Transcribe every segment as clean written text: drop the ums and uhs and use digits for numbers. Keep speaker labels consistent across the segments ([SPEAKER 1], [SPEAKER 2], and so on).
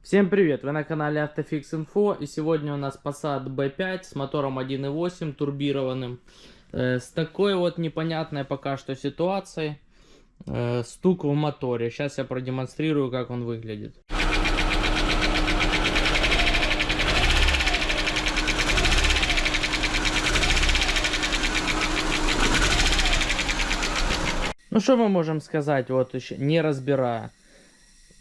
[SPEAKER 1] Всем привет! Вы на канале Автофикс Инфо, и сегодня у нас Passat B5 с мотором 1.8 турбированным, с такой вот непонятной пока что ситуацией, стук в моторе. Сейчас я продемонстрирую, как он выглядит. Ну что мы можем сказать, вот еще не разбирая.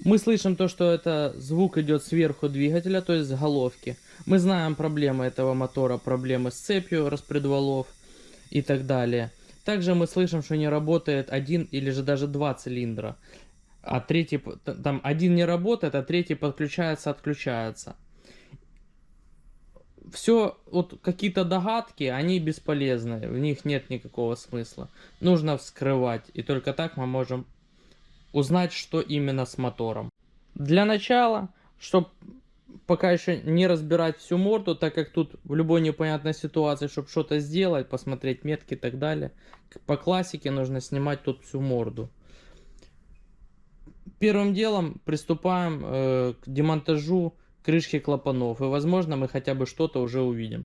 [SPEAKER 1] Мы слышим то, что это звук идет сверху двигателя, то есть с головки. Мы знаем проблемы этого мотора, проблемы с цепью распредвалов и так далее. Также мы слышим, что не работает один или же даже два цилиндра. А третий, там один не работает, а третий подключается, отключается. Все, вот какие-то догадки, они бесполезны, в них нет никакого смысла. Нужно вскрывать, и только так мы можем узнать, что именно с мотором. Для начала, чтобы пока еще не разбирать всю морду, так как тут в любой непонятной ситуации, чтобы что-то сделать, посмотреть метки и так далее, по классике нужно снимать тут всю морду. Первым делом приступаем к демонтажу крышки клапанов, и возможно мы хотя бы что-то уже увидим.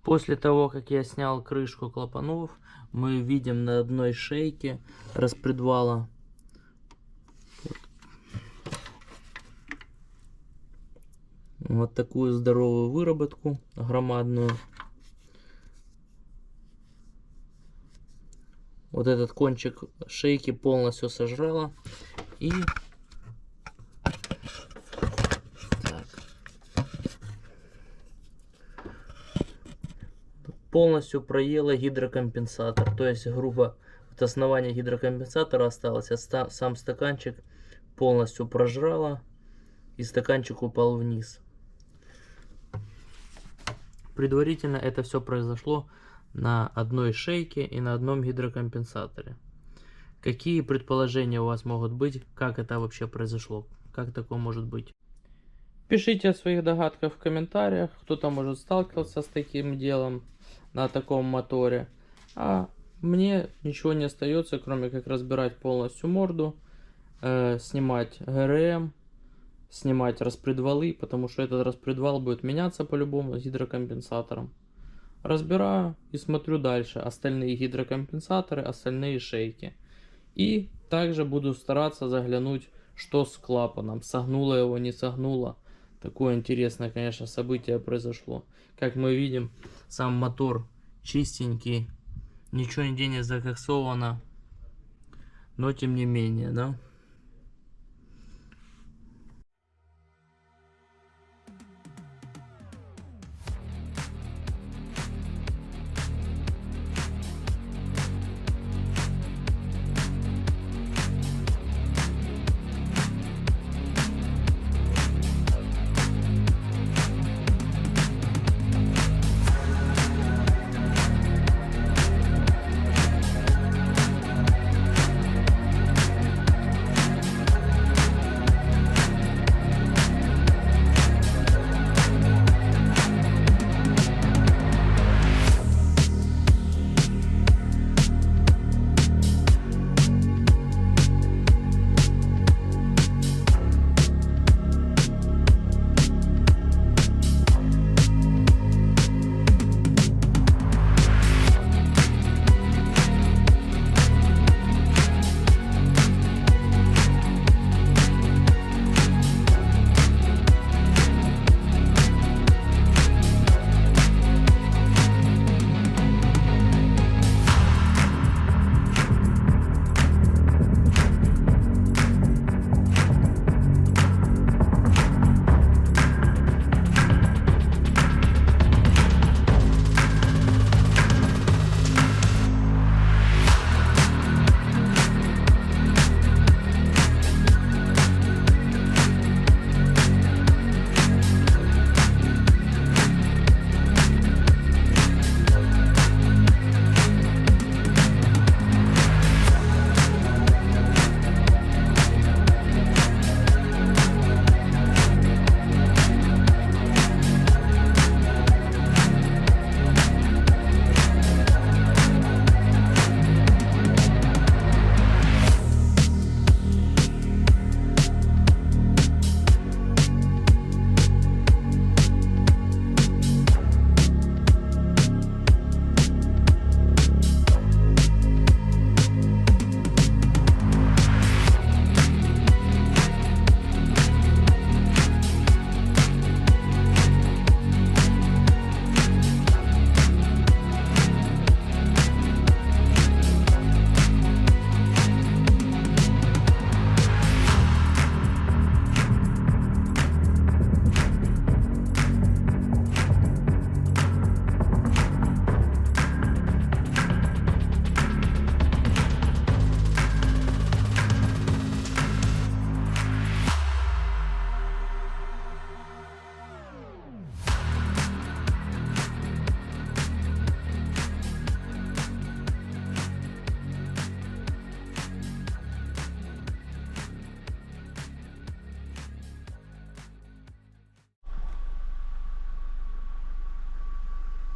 [SPEAKER 1] После того, как я снял крышку клапанов, мы видим на одной шейке распредвала вот такую здоровую выработку, громадную. Вот этот кончик шейки полностью сожрала и полностью проела гидрокомпенсатор. То есть, грубо, от основания гидрокомпенсатора осталось, а сам стаканчик полностью прожрала, и стаканчик упал вниз. Предварительно это все произошло на одной шейке и на одном гидрокомпенсаторе. Какие предположения у вас могут быть, как это вообще произошло, как такое может быть? Пишите о своих догадках в комментариях, кто-то может сталкиваться с таким делом на таком моторе. А мне ничего не остается, кроме как разбирать полностью морду, снимать ГРМ, снимать распредвалы, потому что этот распредвал будет меняться по-любому с гидрокомпенсатором. Разбираю и смотрю дальше остальные гидрокомпенсаторы, остальные шейки. И также буду стараться заглянуть, что с клапаном, согнуло его, не согнуло. Такое интересное, конечно, событие произошло. Как мы видим, сам мотор чистенький, ничего нигде не закоксовано, но тем не менее, да.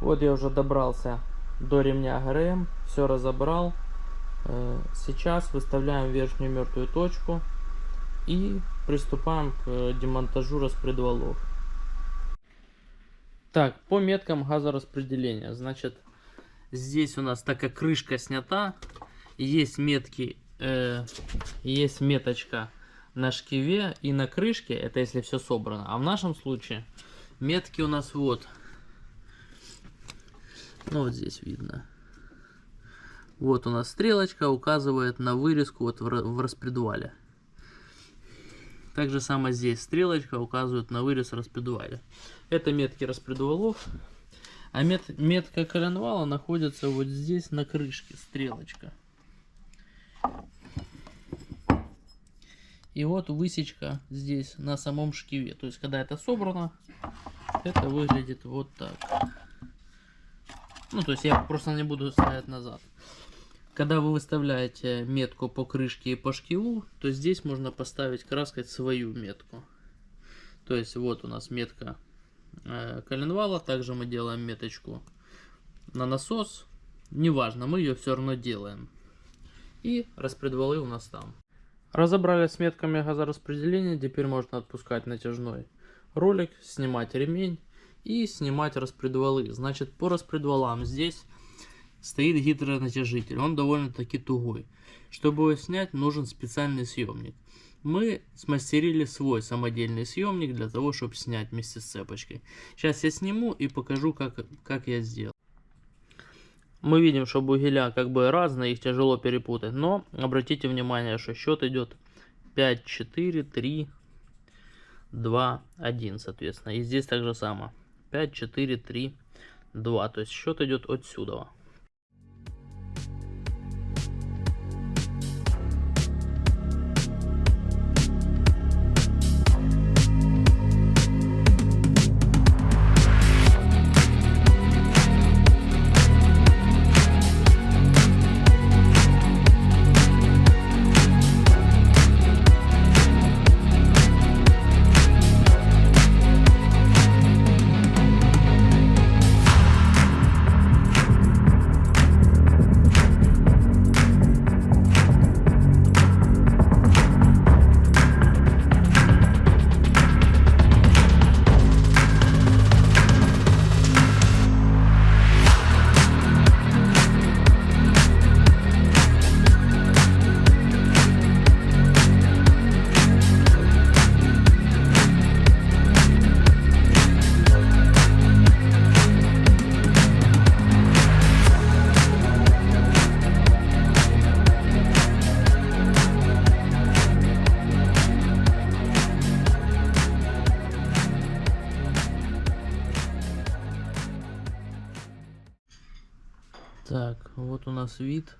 [SPEAKER 1] Вот я уже добрался до ремня ГРМ, все разобрал. Сейчас выставляем верхнюю мертвую точку и приступаем к демонтажу распредвалов. Так, по меткам газораспределения. Значит, здесь у нас, так как крышка снята, есть метки, есть меточка на шкиве и на крышке, это если все собрано. А в нашем случае метки у нас вот. Ну вот здесь видно. Вот у нас стрелочка указывает на вырезку вот в распредвале. Так же самое здесь стрелочка указывает на вырез распредваля. Это метки распредвалов. А метка коленвала находится вот здесь на крышке, стрелочка. И вот высечка здесь на самом шкиве. То есть когда это собрано, это выглядит вот так. Ну то есть я просто не буду ставить назад. Когда вы выставляете метку по крышке и по шкиву, то здесь можно поставить краской свою метку. То есть вот у нас метка коленвала, также мы делаем меточку на насос. Неважно, мы ее все равно делаем. И распредвалы у нас там. Разобрались с метками газораспределения, теперь можно отпускать натяжной ролик, снимать ремень и снимать распредвалы. Значит, по распредвалам здесь стоит гидронатяжитель, он довольно-таки тугой. Чтобы его снять, нужен специальный съемник. Мы смастерили свой самодельный съемник для того, чтобы снять вместе с цепочкой. Сейчас я сниму и покажу, как я сделал. Мы видим, что бугеля как бы разные, их тяжело перепутать. Но обратите внимание, что счет идет 5, 4, 3, 2, 1, соответственно. И здесь так же само. 5, 4, 3, 2. То есть счет идет отсюда. Так, вот у нас вид.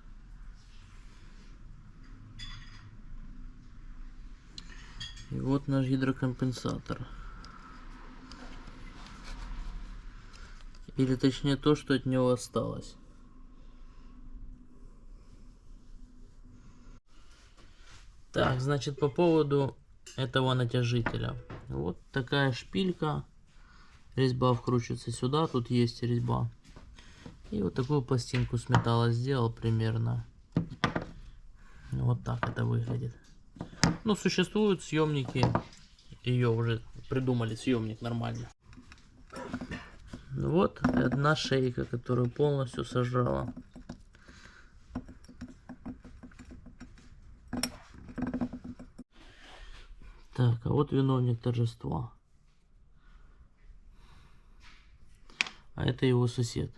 [SPEAKER 1] И вот наш гидрокомпенсатор. Или точнее то, что от него осталось. Так, значит, по поводу этого натяжителя. Вот такая шпилька. Резьба вкручивается сюда, тут есть резьба. И вот такую пластинку с металла сделал примерно. Вот так это выглядит. Ну, существуют съемники. Ее уже придумали, съемник нормально. Вот одна шейка, которую полностью сожрала. Так, а вот виновник торжества. А это его сосед.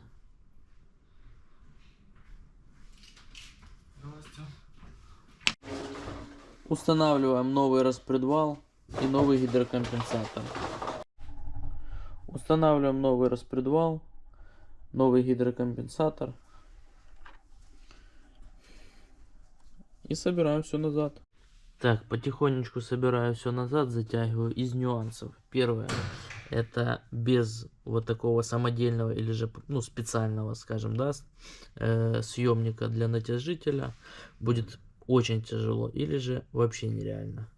[SPEAKER 1] Устанавливаем новый распредвал и новый гидрокомпенсатор. Устанавливаем новый распредвал, новый гидрокомпенсатор. И собираем все назад. Так, потихонечку собираю все назад, затягиваю из нюансов. Первое, это без вот такого самодельного или же специального, скажем, да, съемника для натяжителя будет очень тяжело или же вообще нереально.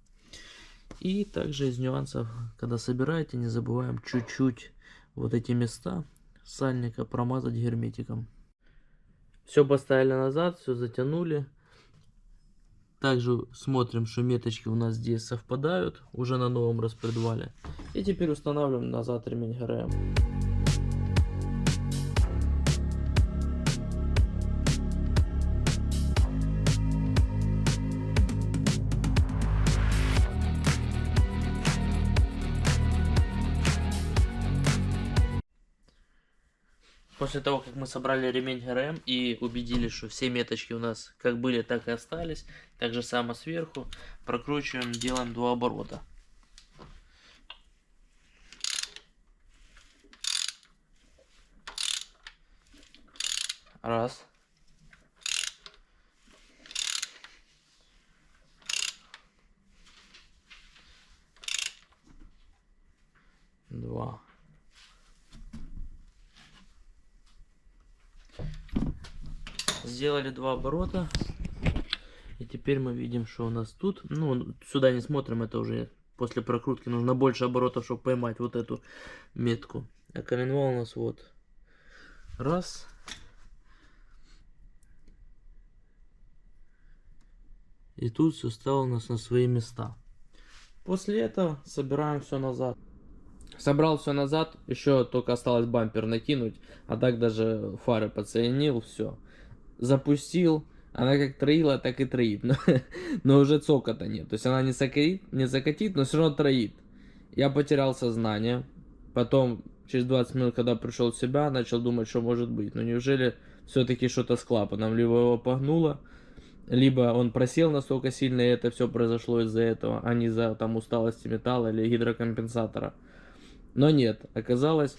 [SPEAKER 1] И также из нюансов, когда собираете, не забываем чуть-чуть вот эти места сальника промазать герметиком. Все поставили назад, все затянули. Также смотрим, что меточки у нас здесь совпадают, уже на новом распредвале. И теперь устанавливаем назад ремень ГРМ. После того, как мы собрали ремень ГРМ и убедились, что все меточки у нас как были, так и остались, так же само сверху, прокручиваем, делаем 2 оборота. Раз. Два. Сделали 2 оборота. И теперь мы видим, что у нас тут. Ну, сюда не смотрим, это уже после прокрутки нужно больше оборотов, чтобы поймать вот эту метку. А коленвал у нас вот. Раз. И тут все стало у нас на свои места. После этого собираем все назад. Собрал все назад, еще только осталось бампер накинуть, а так даже фары подсоединил, все. Запустил, она как троила, так и троит, но уже цокота нет. То есть она не закатит, но все равно троит. Я потерял сознание, потом через 20 минут, когда пришел в себя, начал думать, что может быть. Но неужели все-таки что-то с клапаном, либо его погнуло, либо он просел настолько сильно, и это все произошло из-за этого, а не из-за там усталости металла или гидрокомпенсатора. Но нет, оказалось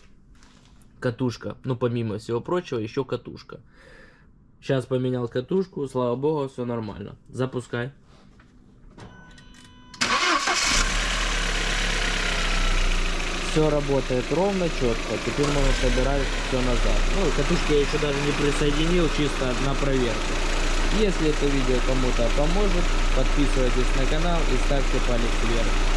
[SPEAKER 1] катушка. Ну, помимо всего прочего, еще катушка. Сейчас поменял катушку, слава богу, все нормально. Запускай. Все работает ровно, четко. Теперь можно собирать все назад. Ну, катушки я еще даже не присоединил, чисто на проверку. Если это видео кому-то поможет, подписывайтесь на канал и ставьте палец вверх.